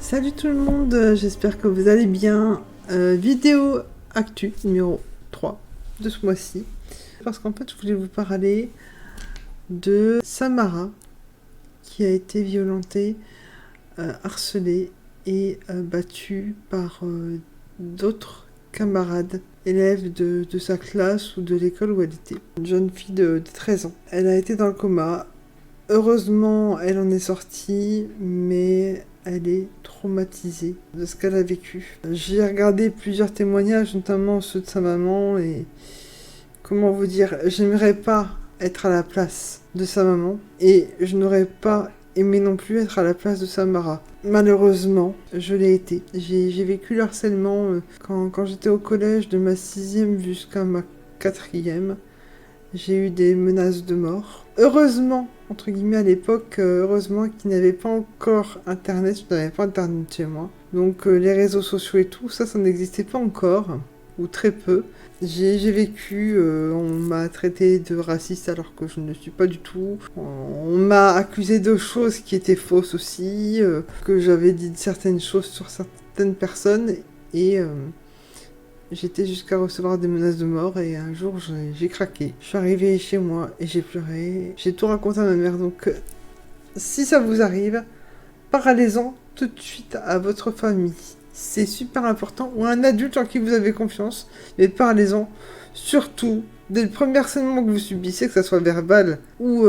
Salut tout le monde, j'espère que vous allez bien. Vidéo actu numéro 3 de ce mois-ci. Parce qu'en fait, je voulais vous parler de Samara qui a été violentée, harcelée et battue par d'autres camarades, élèves de sa classe ou de l'école où elle était. Une jeune fille de 13 ans. Elle a été dans le coma. Heureusement, elle en est sortie, mais elle est traumatisée de ce qu'elle a vécu. J'ai regardé plusieurs témoignages, notamment ceux de sa maman, et comment vous dire, j'aimerais pas être à la place de sa maman, et je n'aurais pas aimé non plus être à la place de Samara. Malheureusement, je l'ai été. J'ai vécu le harcèlement quand j'étais au collège, de ma 6e jusqu'à ma 4e. J'ai eu des menaces de mort. Heureusement, entre guillemets à l'époque, heureusement qu'il n'y avait pas encore Internet, je n'avais pas Internet chez moi. Donc les réseaux sociaux et tout, ça n'existait pas encore, ou très peu. J'ai vécu, on m'a traité de raciste alors que je ne le suis pas du tout. On m'a accusé de choses qui étaient fausses aussi, que j'avais dit certaines choses sur certaines personnes, et j'étais jusqu'à recevoir des menaces de mort, et un jour j'ai craqué. Je suis arrivée chez moi et j'ai pleuré. J'ai tout raconté à ma mère, donc si ça vous arrive, parlez-en tout de suite à votre famille. C'est super important, ou à un adulte en qui vous avez confiance, mais parlez-en surtout dès le premier harcèlement que vous subissez, que ce soit verbal ou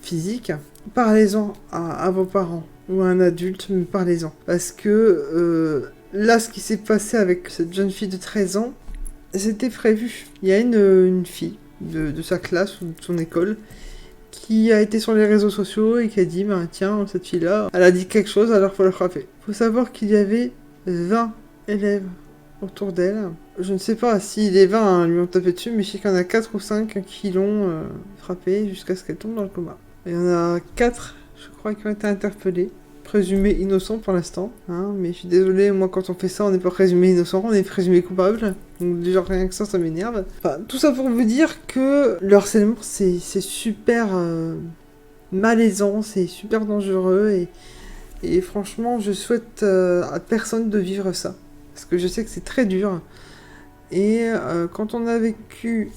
physique. Parlez-en à vos parents ou à un adulte, mais parlez-en. Parce que là, ce qui s'est passé avec cette jeune fille de 13 ans, c'était prévu. Il y a une fille de sa classe ou de son école qui a été sur les réseaux sociaux et qui a dit tiens, cette fille-là, elle a dit quelque chose, alors faut la frapper. Faut savoir qu'il y avait 20 élèves autour d'elle. Je ne sais pas si les 20 lui ont tapé dessus, mais je sais qu'il y en a 4 ou 5 qui l'ont frappée jusqu'à ce qu'elle tombe dans le coma. Il y en a 4, je crois, qui ont été interpellés. Présumé innocent pour l'instant, mais je suis désolée, moi quand on fait ça, on n'est pas présumé innocent, on est présumé coupable, donc déjà rien que ça m'énerve. Enfin, tout ça pour vous dire que le harcèlement c'est super malaisant, c'est super dangereux, et franchement je souhaite à personne de vivre ça, parce que je sais que c'est très dur, et quand on a vécu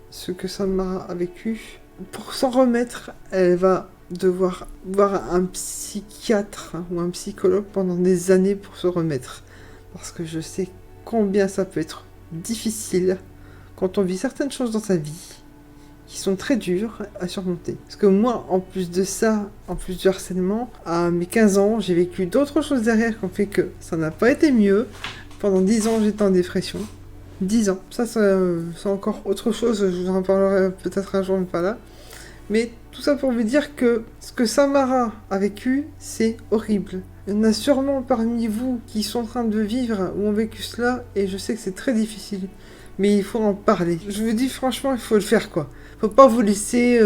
ce que Samara a vécu, pour s'en remettre, elle va devoir voir un psychiatre ou un psychologue pendant des années pour se remettre. Parce que je sais combien ça peut être difficile quand on vit certaines choses dans sa vie qui sont très dures à surmonter. Parce que moi, en plus de ça, en plus du harcèlement, à mes 15 ans, j'ai vécu d'autres choses derrière qui ont fait que ça n'a pas été mieux. Pendant 10 ans, j'étais en dépression. 10 ans. Ça, c'est encore autre chose, je vous en parlerai peut-être un jour, mais pas là. Mais tout ça pour vous dire que ce que Samara a vécu, c'est horrible. Il y en a sûrement parmi vous qui sont en train de vivre ou ont vécu cela, et je sais que c'est très difficile. Mais il faut en parler. Je vous dis franchement, il faut le faire quoi. Faut pas vous laisser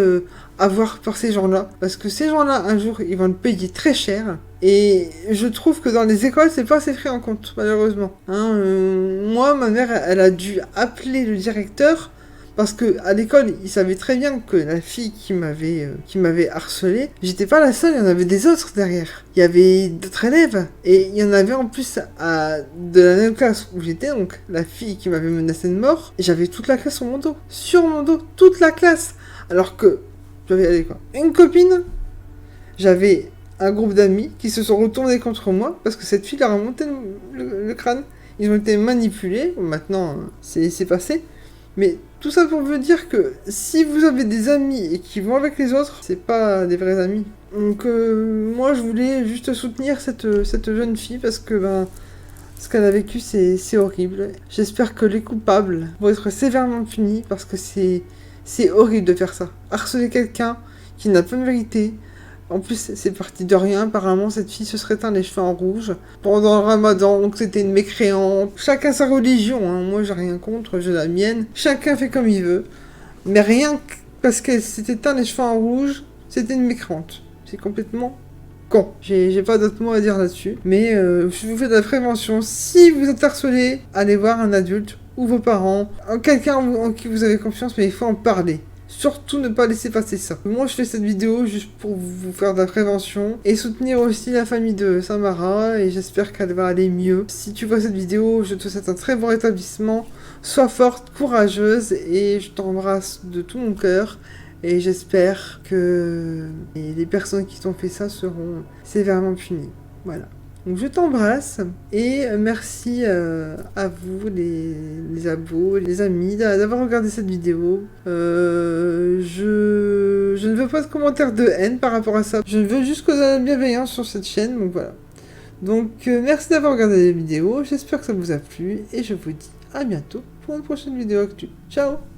avoir par ces gens-là. Parce que ces gens-là, un jour, ils vont le payer très cher. Et je trouve que dans les écoles, c'est pas assez pris en compte, malheureusement. Moi, ma mère, elle a dû appeler le directeur. Parce que à l'école, ils savaient très bien que la fille qui m'avait harcelé, j'étais pas la seule, il y en avait des autres derrière. Il y avait d'autres élèves, et il y en avait en plus de la même classe où j'étais, donc la fille qui m'avait menacé de mort, et j'avais toute la classe sur mon dos, toute la classe. Alors que j'avais une copine, j'avais un groupe d'amis qui se sont retournés contre moi parce que cette fille leur a monté le crâne. Ils ont été manipulés, maintenant c'est passé. Mais tout ça pour vous dire que si vous avez des amis et qui vont avec les autres, c'est pas des vrais amis. Donc moi je voulais juste soutenir cette jeune fille parce que ce qu'elle a vécu c'est horrible. J'espère que les coupables vont être sévèrement punis parce que c'est horrible de faire ça. Harceler quelqu'un qui n'a pas de vérité. En plus, c'est parti de rien. Apparemment, cette fille se serait teint les cheveux en rouge pendant le ramadan, donc c'était une mécréante. Chacun sa religion, moi j'ai rien contre, j'ai la mienne. Chacun fait comme il veut. Mais rien que parce qu'elle s'était teint les cheveux en rouge, c'était une mécréante. C'est complètement con. J'ai pas d'autres mots à dire là-dessus. Mais je vous fais de la prévention. Si vous êtes harcelé, allez voir un adulte ou vos parents. Quelqu'un en qui vous avez confiance, mais il faut en parler. surtout ne pas laisser passer ça. Moi je fais cette vidéo juste pour vous faire de la prévention et soutenir aussi la famille de Samara et j'espère qu'elle va aller mieux. Si tu vois cette vidéo, je te souhaite un très bon rétablissement. Sois forte, courageuse et je t'embrasse de tout mon cœur. Et j'espère que les personnes qui t'ont fait ça seront sévèrement punies. Voilà. Donc je t'embrasse et merci à vous les abos, les amis d'avoir regardé cette vidéo. Je ne veux pas de commentaires de haine par rapport à ça. Je veux juste que de la bienveillance sur cette chaîne. Donc voilà. Donc merci d'avoir regardé la vidéo. J'espère que ça vous a plu et je vous dis à bientôt pour une prochaine vidéo actu. Ciao!